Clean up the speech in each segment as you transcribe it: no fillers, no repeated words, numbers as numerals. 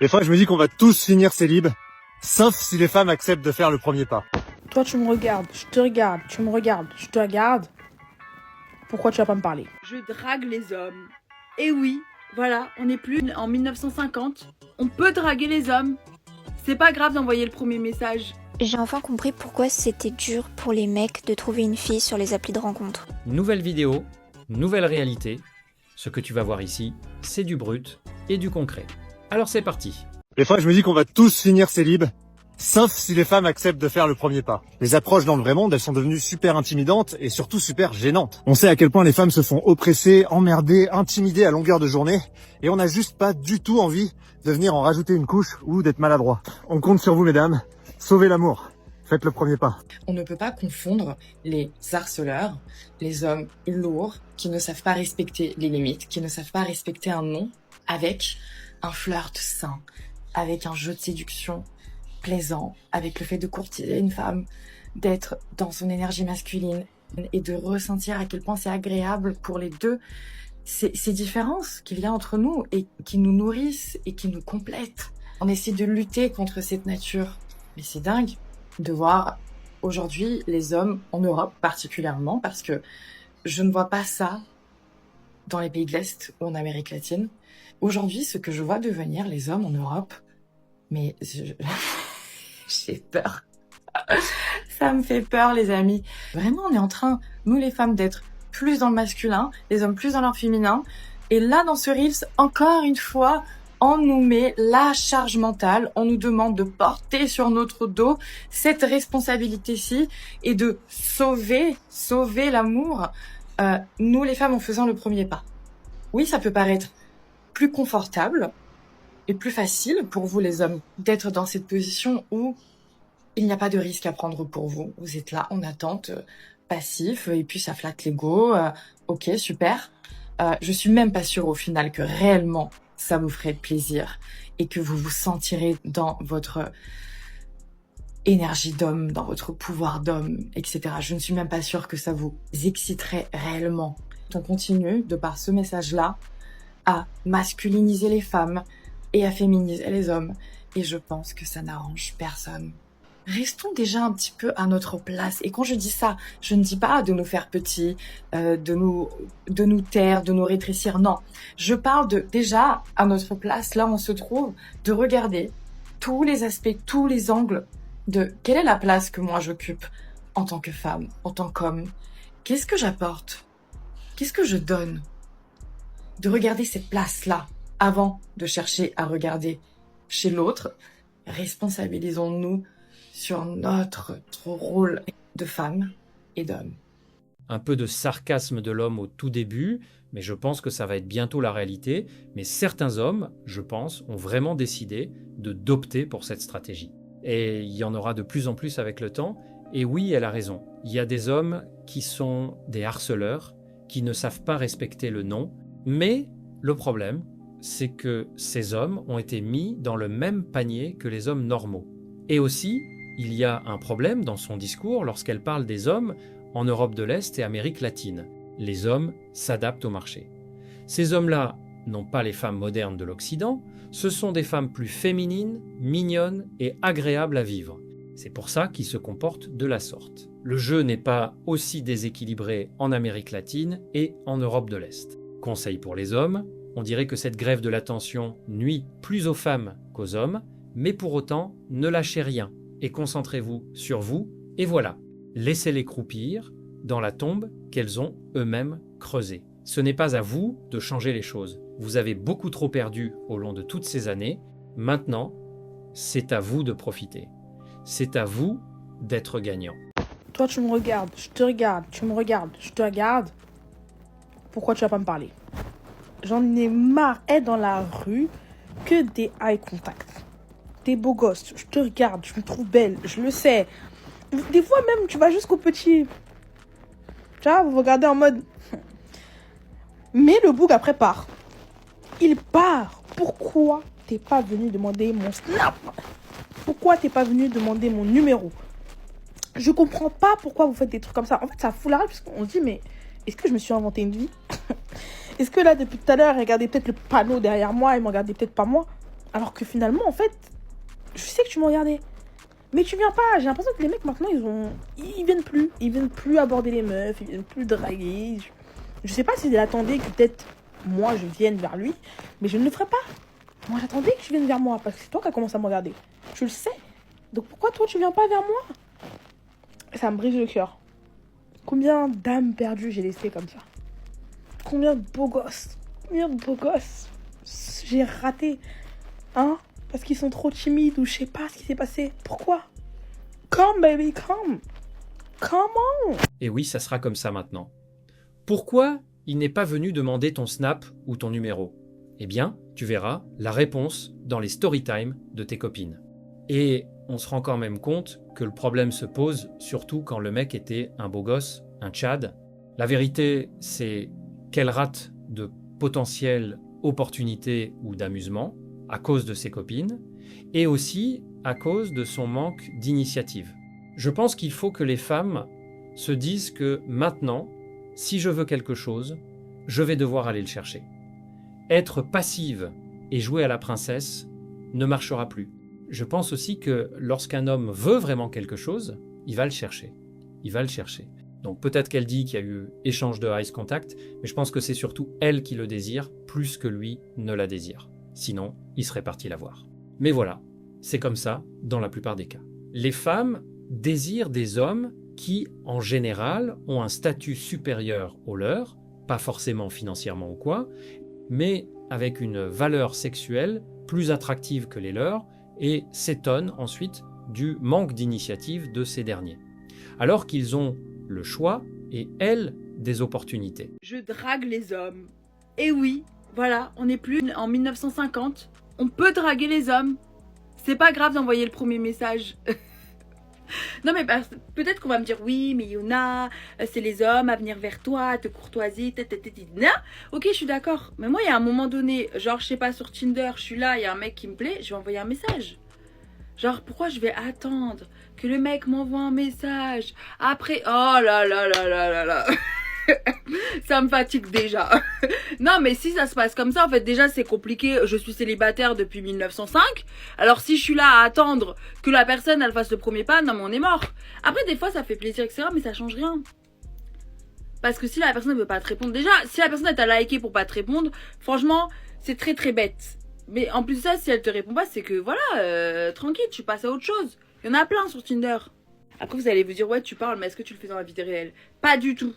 Des fois, je me dis qu'on va tous finir célib, sauf si les femmes acceptent de faire le premier pas. Toi, tu me regardes, je te regarde, tu me regardes, je te regarde. Pourquoi tu vas pas me parler? Je drague les hommes. Et oui, voilà, on n'est plus en 1950. On peut draguer les hommes. C'est pas grave d'envoyer le premier message. J'ai enfin compris pourquoi c'était dur pour les mecs de trouver une fille sur les applis de rencontre. Nouvelle vidéo, nouvelle réalité. Ce que tu vas voir ici, c'est du brut et du concret. Alors c'est parti. Des fois, je me dis qu'on va tous finir célib, sauf si les femmes acceptent de faire le premier pas. Les approches dans le vrai monde, elles sont devenues super intimidantes et surtout super gênantes. On sait à quel point les femmes se font oppresser, emmerder, intimider à longueur de journée, et on n'a juste pas du tout envie de venir en rajouter une couche ou d'être maladroit. On compte sur vous, mesdames. Sauvez l'amour. Faites le premier pas. On ne peut pas confondre les harceleurs, les hommes lourds qui ne savent pas respecter les limites, qui ne savent pas respecter un non, avec un flirt sain, avec un jeu de séduction plaisant, avec le fait de courtiser une femme, d'être dans son énergie masculine et de ressentir à quel point c'est agréable pour les deux. Ces différences qu'il y a entre nous et qui nous nourrissent et qui nous complètent. On essaie de lutter contre cette nature. Mais c'est dingue de voir aujourd'hui les hommes en Europe particulièrement, parce que je ne vois pas ça dans les pays de l'Est ou en Amérique latine. Aujourd'hui, ce que je vois devenir les hommes en Europe, mais j'ai peur. Ça me fait peur, les amis. Vraiment, on est en train, nous les femmes, d'être plus dans le masculin, les hommes plus dans leur féminin. Et là, dans ce Reels, encore une fois, on nous met la charge mentale, on nous demande de porter sur notre dos cette responsabilité-ci et de sauver l'amour, nous les femmes en faisant le premier pas. Oui, ça peut paraître plus confortable et plus facile pour vous les hommes d'être dans cette position où il n'y a pas de risque à prendre pour vous. Vous êtes là en attente, passif, et puis ça flatte l'ego. Ok, super. Je suis même pas sûre au final que réellement ça vous ferait plaisir et que vous vous sentirez dans votre énergie d'homme, dans votre pouvoir d'homme, etc. Je ne suis même pas sûre que ça vous exciterait réellement. On continue, de par ce message-là, à masculiniser les femmes et à féminiser les hommes. Et je pense que ça n'arrange personne. Restons déjà un petit peu à notre place. Et quand je dis ça, je ne dis pas de nous faire petits, de nous taire, de nous rétrécir. Non, je parle de déjà à notre place, là où on se trouve, de regarder tous les aspects, tous les angles de quelle est la place que moi j'occupe en tant que femme, en tant qu'homme. Qu'est-ce que j'apporte? Qu'est-ce que je donne? De regarder cette place-là avant de chercher à regarder chez l'autre. Responsabilisons-nous sur notre rôle de femme et d'homme. Un peu de sarcasme de l'homme au tout début, mais je pense que ça va être bientôt la réalité. Mais certains hommes, je pense, ont vraiment décidé d'opter pour cette stratégie. Et il y en aura de plus en plus avec le temps. Et oui, elle a raison. Il y a des hommes qui sont des harceleurs, qui ne savent pas respecter le non. Mais le problème, c'est que ces hommes ont été mis dans le même panier que les hommes normaux. Et aussi, il y a un problème dans son discours lorsqu'elle parle des hommes en Europe de l'Est et Amérique latine. Les hommes s'adaptent au marché. Ces hommes-là n'ont pas les femmes modernes de l'Occident, ce sont des femmes plus féminines, mignonnes et agréables à vivre. C'est pour ça qu'ils se comportent de la sorte. Le jeu n'est pas aussi déséquilibré en Amérique latine et en Europe de l'Est. Conseil pour les hommes, on dirait que cette grève de l'attention nuit plus aux femmes qu'aux hommes, mais pour autant, ne lâchez rien et concentrez-vous sur vous, et voilà, laissez-les croupir dans la tombe qu'elles ont eux-mêmes creusée. Ce n'est pas à vous de changer les choses. Vous avez beaucoup trop perdu au long de toutes ces années. Maintenant, c'est à vous de profiter. C'est à vous d'être gagnant. Toi, tu me regardes, je te regarde, tu me regardes, je te regarde. Pourquoi tu vas pas me parler? J'en ai marre, être dans la rue, que des eye contact. Des beaux gosses, je te regarde, je me trouve belle, je le sais. Des fois même, tu vas jusqu'au petit. Tu vois, vous regardez en mode... Mais le bouc après part. Il part. Pourquoi t'es pas venu demander mon snap? Pourquoi t'es pas venu demander mon numéro? Je comprends pas pourquoi vous faites des trucs comme ça. En fait, ça fout la rage parce qu'on se dit, mais est-ce que je me suis inventé une vie? Est-ce que là, depuis tout à l'heure, regardez peut-être le panneau derrière moi et me regardez peut-être pas moi? Alors que finalement, en fait, je sais que tu me regardais. Mais tu viens pas. J'ai l'impression que les mecs maintenant, ils viennent plus. Ils viennent plus aborder les meufs, ils viennent plus draguer. Je sais pas s'il attendait que peut-être moi je vienne vers lui, mais je ne le ferai pas. Moi j'attendais que tu viennes vers moi parce que c'est toi qui as commencé à me regarder. Je le sais. Donc pourquoi toi tu viens pas vers moi? Ça me brise le cœur. Combien d'âmes perdues j'ai laissées comme ça? Combien de beaux gosses? Combien de beaux gosses j'ai raté? Hein? Parce qu'ils sont trop timides ou je sais pas ce qui s'est passé. Pourquoi? Come baby, come. Come on. Et oui, ça sera comme ça maintenant. Pourquoi il n'est pas venu demander ton Snap ou ton numéro? Eh bien, tu verras la réponse dans les story time de tes copines. Et on se rend quand même compte que le problème se pose surtout quand le mec était un beau gosse, un tchad. La vérité, c'est qu'elle rate de potentielles opportunités ou d'amusement à cause de ses copines et aussi à cause de son manque d'initiative. Je pense qu'il faut que les femmes se disent que maintenant, si je veux quelque chose, je vais devoir aller le chercher. Être passive et jouer à la princesse ne marchera plus. Je pense aussi que lorsqu'un homme veut vraiment quelque chose, il va le chercher. Il va le chercher. Donc peut-être qu'elle dit qu'il y a eu échange de eyes contact, mais je pense que c'est surtout elle qui le désire plus que lui ne la désire. Sinon, il serait parti la voir. Mais voilà, c'est comme ça dans la plupart des cas. Les femmes désirent des hommes qui, en général, ont un statut supérieur au leur, pas forcément financièrement ou quoi, mais avec une valeur sexuelle plus attractive que les leurs et s'étonnent ensuite du manque d'initiative de ces derniers. Alors qu'ils ont le choix et, elles, des opportunités. Je drague les hommes. Et oui, voilà, on n'est plus en 1950. On peut draguer les hommes. C'est pas grave d'envoyer le premier message. Non mais peut-être qu'on va me dire oui mais Yona, c'est les hommes à venir vers toi, à te courtoiser, non. Ok, je suis d'accord. Mais moi il y a un moment donné, genre je sais pas, sur Tinder, je suis là, il y a un mec qui me plaît, je vais envoyer un message. Genre pourquoi je vais attendre que le mec m'envoie un message après? Oh là là là là là là. Ça me fatigue déjà. Non mais si ça se passe comme ça, en fait déjà c'est compliqué. Je suis célibataire depuis 1905. Alors si je suis là à attendre que la personne elle fasse le premier pas, non mais on est mort. Après des fois ça fait plaisir etc, mais ça change rien. Parce que si la personne ne veut pas te répondre, déjà si la personne elle t'a liké pour pas te répondre, franchement c'est très très bête. Mais en plus de ça, si elle te répond pas, c'est que voilà, tranquille, tu passes à autre chose. Il y en a plein sur Tinder. Après vous allez vous dire ouais tu parles, mais est-ce que tu le fais dans la vie réelle? Pas du tout.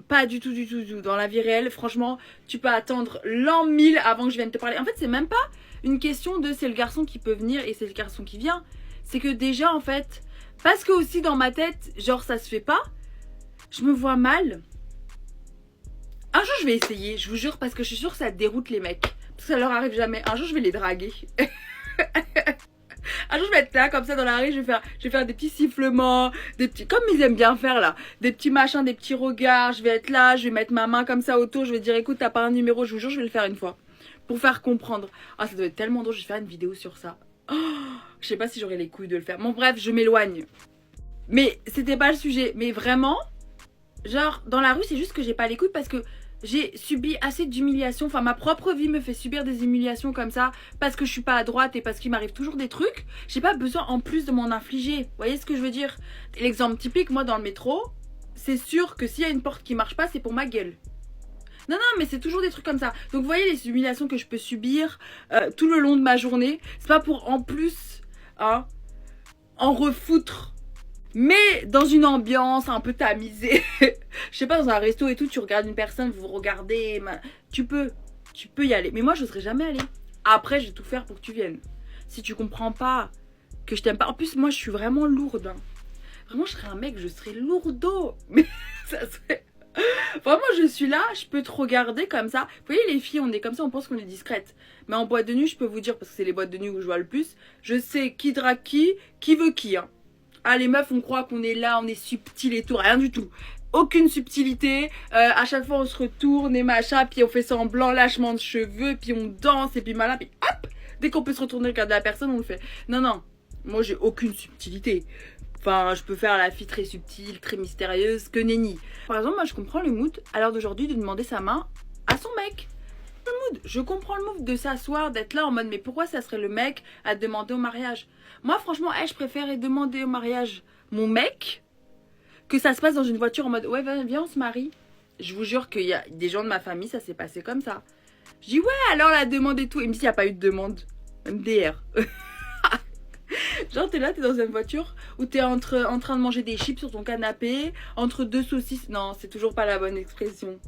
Pas du tout, du tout, du tout. Dans la vie réelle, franchement, tu peux attendre l'an 1000 avant que je vienne te parler. En fait, c'est même pas une question de c'est le garçon qui peut venir et c'est le garçon qui vient. C'est que déjà, en fait, parce que aussi dans ma tête, genre ça se fait pas, je me vois mal. Un jour, je vais essayer, je vous jure, parce que je suis sûre que ça déroute les mecs. Parce que ça leur arrive jamais. Un jour, je vais les draguer. Un jour je vais être là comme ça dans la rue, je vais faire des petits sifflements, des petits, comme ils aiment bien faire là, des petits machins, des petits regards, je vais être là, je vais mettre ma main comme ça autour, je vais dire écoute t'as pas un numéro, je vous jure je vais le faire une fois, pour faire comprendre. Ah ça doit être tellement drôle, je vais faire une vidéo sur ça. Oh, je sais pas si j'aurai les couilles de le faire, bon bref je m'éloigne. Mais c'était pas le sujet, mais vraiment, genre dans la rue c'est juste que j'ai pas les couilles parce que j'ai subi assez d'humiliations, enfin ma propre vie me fait subir des humiliations comme ça parce que je suis pas à droite et parce qu'il m'arrive toujours des trucs. J'ai pas besoin en plus de m'en infliger, vous voyez ce que je veux dire? L'exemple typique, moi dans le métro, c'est sûr que s'il y a une porte qui marche pas, c'est pour ma gueule. Non, non, mais c'est toujours des trucs comme ça. Donc vous voyez les humiliations que je peux subir tout le long de ma journée, c'est pas pour en plus hein, en refoutre. Mais dans une ambiance un peu tamisée, je sais pas, dans un resto et tout, tu regardes une personne, vous vous regardez, tu peux y aller. Mais moi, je serais jamais allée. Après, je vais tout faire pour que tu viennes. Si tu comprends pas que je t'aime pas. En plus, moi, je suis vraiment lourde. Hein. Vraiment, je serais un mec, je serais lourdeau. Mais ça serait... Vraiment, je suis là, je peux te regarder comme ça. Vous voyez, les filles, on est comme ça, on pense qu'on est discrète. Mais en boîte de nuit, je peux vous dire, parce que c'est les boîtes de nuit où je vois le plus, je sais qui drague qui veut qui, hein. Ah les meufs on croit qu'on est là, on est subtil et tout, rien du tout. Aucune subtilité, à chaque fois on se retourne et machin, puis on fait semblant, lâchement de cheveux, puis on danse et puis malin, puis hop, dès qu'on peut se retourner regarder la personne on le fait. Non non, moi j'ai aucune subtilité. Enfin je peux faire la fille très subtile, très mystérieuse, que nenni. Par exemple moi je comprends le mood à l'heure d'aujourd'hui de demander sa main à son mec. Je comprends le move de s'asseoir, d'être là en mode mais pourquoi ça serait le mec à demander au mariage? Moi franchement, je préférais demander au mariage mon mec que ça se passe dans une voiture en mode ouais viens on se marie. Je vous jure qu'il y a des gens de ma famille, ça s'est passé comme ça. Je dis ouais alors la demande et tout. Il me dit il n'y a pas eu de demande. MDR. Genre t'es là, t'es dans une voiture où t'es en train de manger des chips sur ton canapé, entre deux saucisses. Non, c'est toujours pas la bonne expression.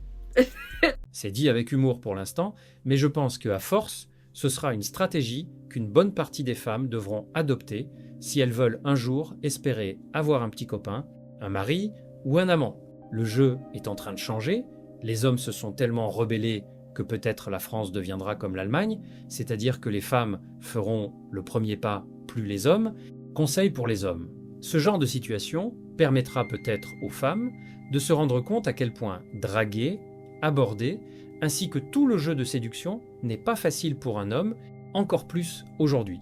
C'est dit avec humour pour l'instant, mais je pense qu'à force, ce sera une stratégie qu'une bonne partie des femmes devront adopter si elles veulent un jour espérer avoir un petit copain, un mari ou un amant. Le jeu est en train de changer, les hommes se sont tellement rebellés que peut-être la France deviendra comme l'Allemagne, c'est-à-dire que les femmes feront le premier pas, plus les hommes. Conseil pour les hommes. Ce genre de situation permettra peut-être aux femmes de se rendre compte à quel point draguer, aborder, ainsi que tout le jeu de séduction n'est pas facile pour un homme, encore plus aujourd'hui.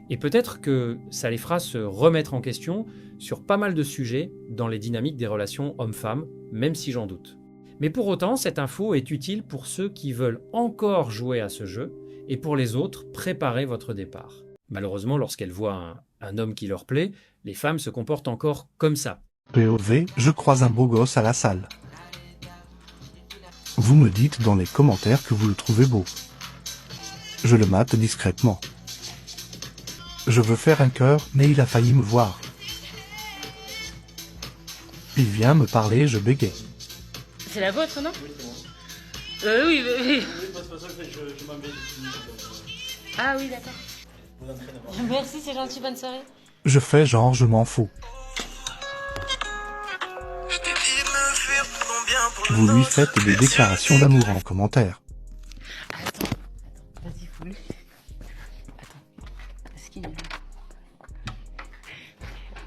Et peut-être que ça les fera se remettre en question sur pas mal de sujets dans les dynamiques des relations hommes-femmes, même si j'en doute. Mais pour autant, cette info est utile pour ceux qui veulent encore jouer à ce jeu, et pour les autres, préparez votre départ. Malheureusement, lorsqu'elles voient un homme qui leur plaît, les femmes se comportent encore comme ça. POV, je croise un beau gosse à la salle. Vous me dites dans les commentaires que vous le trouvez beau. Je le mate discrètement. Je veux faire un cœur, mais il a failli me voir. Il vient me parler, je bégaye. C'est la vôtre, non? Oui. Ah oui, d'accord. Merci, c'est gentil, bonne soirée. Je fais genre je m'en fous. Vous lui faites des déclarations d'amour en commentaire. Attends, vas-y, fous-le. Attends, est-ce qu'il est là?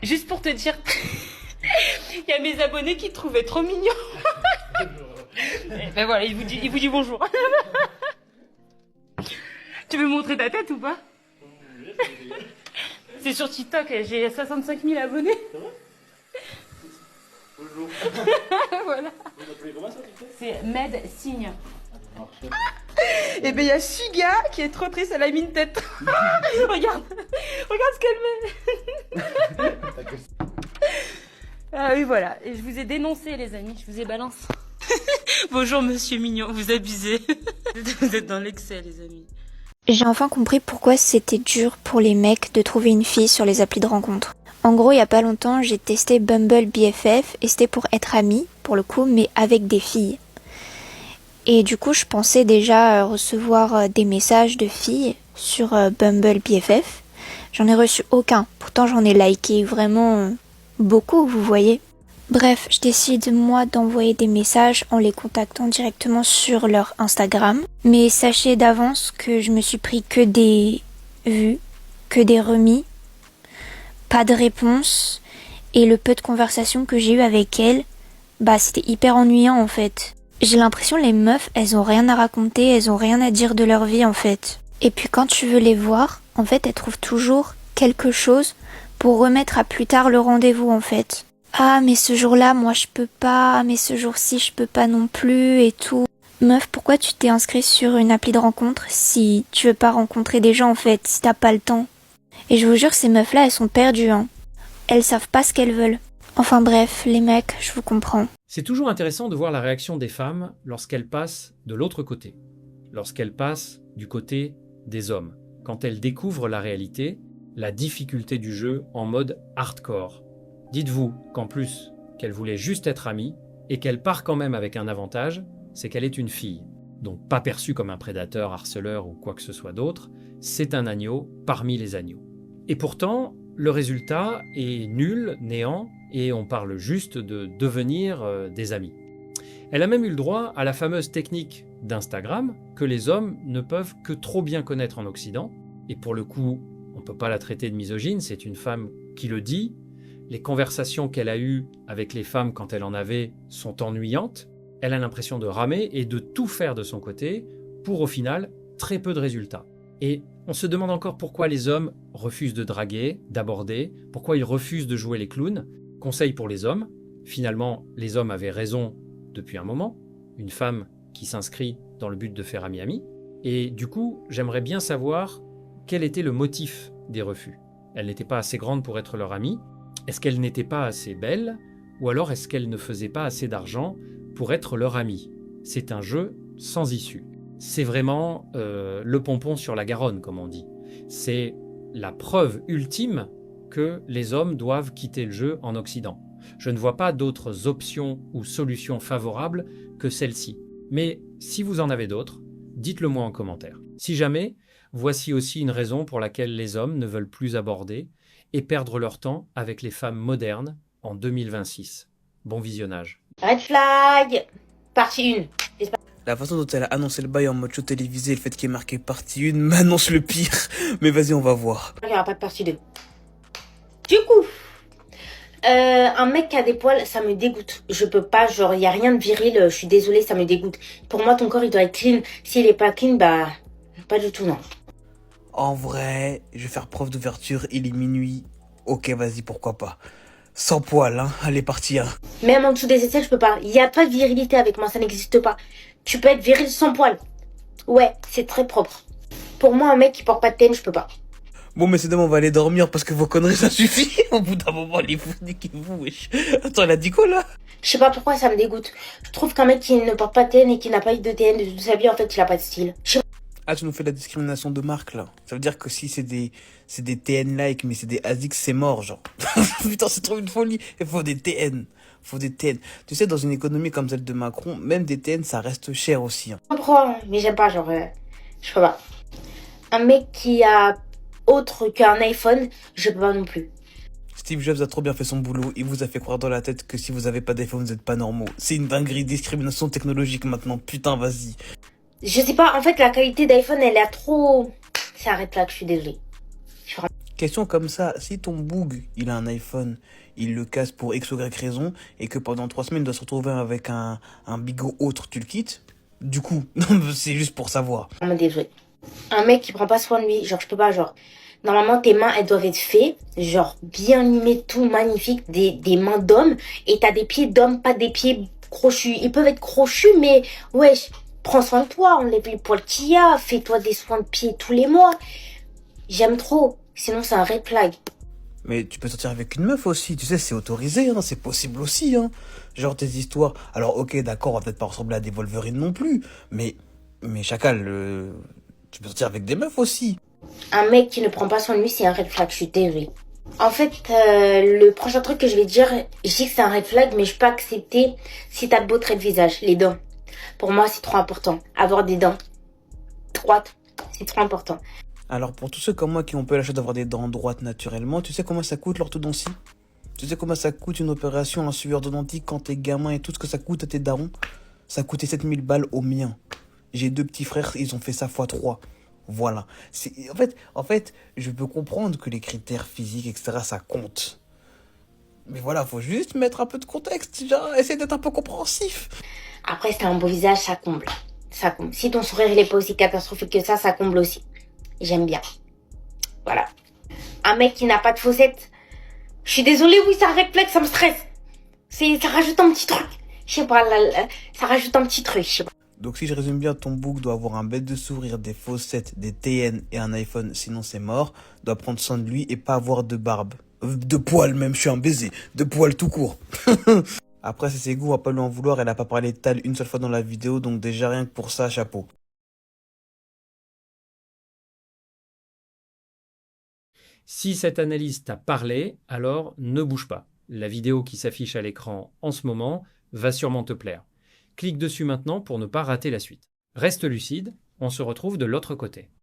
Juste pour te dire, il y a mes abonnés qui te trouvaient trop mignon. Ben voilà, il vous dit bonjour. Tu veux montrer ta tête ou pas? C'est sur TikTok, j'ai 65 000 abonnés. Bonjour. Voilà. C'est Med Signe. Et ben il y a Suga qui est trop triste, elle a mis une tête. regarde ce qu'elle met. Ah oui voilà, et je vous ai dénoncé les amis, je vous ai balancé. Bonjour monsieur mignon, vous abusez. Vous êtes dans l'excès les amis. J'ai enfin compris pourquoi c'était dur pour les mecs de trouver une fille sur les applis de rencontre. En gros, il y a pas longtemps, j'ai testé Bumble BFF et c'était pour être amie, pour le coup, mais avec des filles. Et du coup, je pensais déjà recevoir des messages de filles sur Bumble BFF. J'en ai reçu aucun. Pourtant, j'en ai liké vraiment beaucoup, vous voyez. Bref, je décide moi d'envoyer des messages en les contactant directement sur leur Instagram. Mais sachez d'avance que je me suis pris que des vues, que des remis, pas de réponse. Et le peu de conversation que j'ai eu avec elles, c'était hyper ennuyant en fait. J'ai l'impression les meufs, elles ont rien à raconter, elles ont rien à dire de leur vie en fait. Et puis quand tu veux les voir, en fait elles trouvent toujours quelque chose pour remettre à plus tard le rendez-vous en fait. Ah mais ce jour-là moi je peux pas, mais ce jour-ci je peux pas non plus et tout. Meuf, pourquoi tu t'es inscrit sur une appli de rencontre si tu veux pas rencontrer des gens en fait, si t'as pas le temps? Et je vous jure ces meufs-là elles sont perdues hein. Elles savent pas ce qu'elles veulent. Enfin bref, les mecs, je vous comprends. C'est toujours intéressant de voir la réaction des femmes lorsqu'elles passent de l'autre côté, lorsqu'elles passent du côté des hommes, quand elles découvrent la réalité, la difficulté du jeu en mode hardcore. Dites-vous qu'en plus qu'elle voulait juste être amie et qu'elle part quand même avec un avantage, c'est qu'elle est une fille. Donc pas perçue comme un prédateur, harceleur ou quoi que ce soit d'autre, c'est un agneau parmi les agneaux. Et pourtant, le résultat est nul, néant, et on parle juste de devenir des amis. Elle a même eu le droit à la fameuse technique d'Instagram que les hommes ne peuvent que trop bien connaître en Occident. Et pour le coup, on ne peut pas la traiter de misogyne, c'est une femme qui le dit. Les conversations qu'elle a eues avec les femmes quand elle en avait sont ennuyantes. Elle a l'impression de ramer et de tout faire de son côté pour au final très peu de résultats. Et on se demande encore pourquoi les hommes refusent de draguer, d'aborder, pourquoi ils refusent de jouer les clowns. Conseil pour les hommes, finalement les hommes avaient raison depuis un moment. Une femme qui s'inscrit dans le but de faire ami-ami. Et du coup, j'aimerais bien savoir quel était le motif des refus. Elle n'était pas assez grande pour être leur amie. Est-ce qu'elle n'était pas assez belle? Ou alors est-ce qu'elle ne faisait pas assez d'argent pour être leur amie? C'est un jeu sans issue. C'est vraiment le pompon sur la Garonne, comme on dit. C'est la preuve ultime que les hommes doivent quitter le jeu en Occident. Je ne vois pas d'autres options ou solutions favorables que celle-ci. Mais si vous en avez d'autres, dites-le moi en commentaire. Si jamais, voici aussi une raison pour laquelle les hommes ne veulent plus aborder et perdre leur temps avec les femmes modernes en 2026. Bon visionnage. Red flag, partie 1. La façon dont elle a annoncé le bail en mode show télévisé et le fait qu'il y ait marqué partie 1 m'annonce le pire. Mais vas-y, on va voir. Il n'y aura pas de partie 2. Du coup, un mec qui a des poils, ça me dégoûte. Je peux pas, genre, il n'y a rien de viril, je suis désolée, ça me dégoûte. Pour moi, ton corps, il doit être clean. S'il est pas clean, bah, pas du tout, non. En vrai, je vais faire preuve d'ouverture, il est minuit. Ok, vas-y, pourquoi pas. Sans poil, hein, allez, partie 1. Même en dessous des aisselles, je peux pas. Il n'y a pas de virilité avec moi, ça n'existe pas. Tu peux être viril sans poil. Ouais, c'est très propre. Pour moi, un mec qui porte pas de TN, je peux pas. Bon, mais c'est demain, on va aller dormir parce que vos conneries, ça suffit. Au bout d'un moment, les vous, niquez-vous, wesh. Attends, elle a dit quoi, là? Je sais pas pourquoi ça me dégoûte. Je trouve qu'un mec qui ne porte pas de TN et qui n'a pas eu de TN de toute sa vie, en fait, il a pas de style. Ah, tu nous fais la discrimination de marque, là. Ça veut dire que si c'est des TN-like, mais c'est des ASICS, c'est mort, genre. Putain, c'est trop une folie. Il faut des TN. Faut des TN. Tu sais, dans une économie comme celle de Macron, même des TN, ça reste cher aussi, hein. Je comprends, mais j'aime pas, genre, je peux pas. Un mec qui a autre qu'un iPhone, je peux pas non plus. Steve Jobs a trop bien fait son boulot. Il vous a fait croire dans la tête que si vous avez pas d'iPhone, vous êtes pas normaux. C'est une dinguerie, discrimination technologique maintenant. Putain, vas-y. Je sais pas, en fait, la qualité d'iPhone, elle est trop... C'est un red flag, je suis désolée. Question comme ça, si ton boug, il a un iPhone, il le casse pour X ou Y raison, et que pendant 3 semaines, il doit se retrouver avec un bigot autre, tu le quittes? Du coup, c'est juste pour savoir. Vraiment désolée. Un mec qui prend pas soin de lui, genre, je peux pas, genre... Normalement, tes mains, elles doivent être faites, genre, bien limées, tout magnifique, des mains d'homme, et t'as des pieds d'homme, pas des pieds crochus. Ils peuvent être crochus, mais, wesh, prends soin de toi, enlève les poils qu'il y a, fais-toi des soins de pied tous les mois. J'aime trop, sinon c'est un red flag. Mais tu peux sortir avec une meuf aussi, tu sais, c'est autorisé, hein, c'est possible aussi, hein. Genre tes histoires, alors ok, d'accord, on va peut-être pas ressembler à des Wolverine non plus, mais Chacal, tu peux sortir avec des meufs aussi. Un mec qui ne prend pas soin de lui, c'est un red flag, je suis désolée. En fait, le prochain truc que je vais dire, je dis que c'est un red flag, mais je peux accepter si t'as de beaux traits de visage, les dents. Pour moi, c'est trop important. Avoir des dents droites, c'est trop important. Alors pour tous ceux comme moi qui ont pas la chance d'avoir des dents droites naturellement, tu sais comment ça coûte l'orthodontie? Tu sais comment ça coûte une opération en sueur odontique quand t'es gamin et tout ce que ça coûte à tes darons? Ça coûtait 7000 balles au mien. J'ai 2 petits frères, ils ont fait ça x3. Voilà. En fait, je peux comprendre que les critères physiques, etc., ça compte. Mais voilà, faut juste mettre un peu de contexte, genre, essayer d'être un peu compréhensif. Après, c'est un beau visage, ça comble. Ça comble. Si ton sourire, il est pas aussi catastrophique que ça comble aussi. J'aime bien. Voilà. Un mec qui n'a pas de fossettes. Je suis désolée, oui, ça réflexe, ça me stresse. Ça rajoute un petit truc. Je sais pas, ça rajoute un petit truc, je sais pas. Donc si je résume bien, ton bouc doit avoir un bête de sourire, des fossettes, des TN et un iPhone, sinon c'est mort. Doit prendre soin de lui et pas avoir de barbe. De poils même, je suis un baiser. De poils tout court. Après, c'est ses goûts, on va pas lui en vouloir. Elle a pas parlé de tal une seule fois dans la vidéo, donc déjà rien que pour ça, chapeau. Si cette analyse t'a parlé, alors ne bouge pas. La vidéo qui s'affiche à l'écran en ce moment va sûrement te plaire. Clique dessus maintenant pour ne pas rater la suite. Reste lucide, on se retrouve de l'autre côté.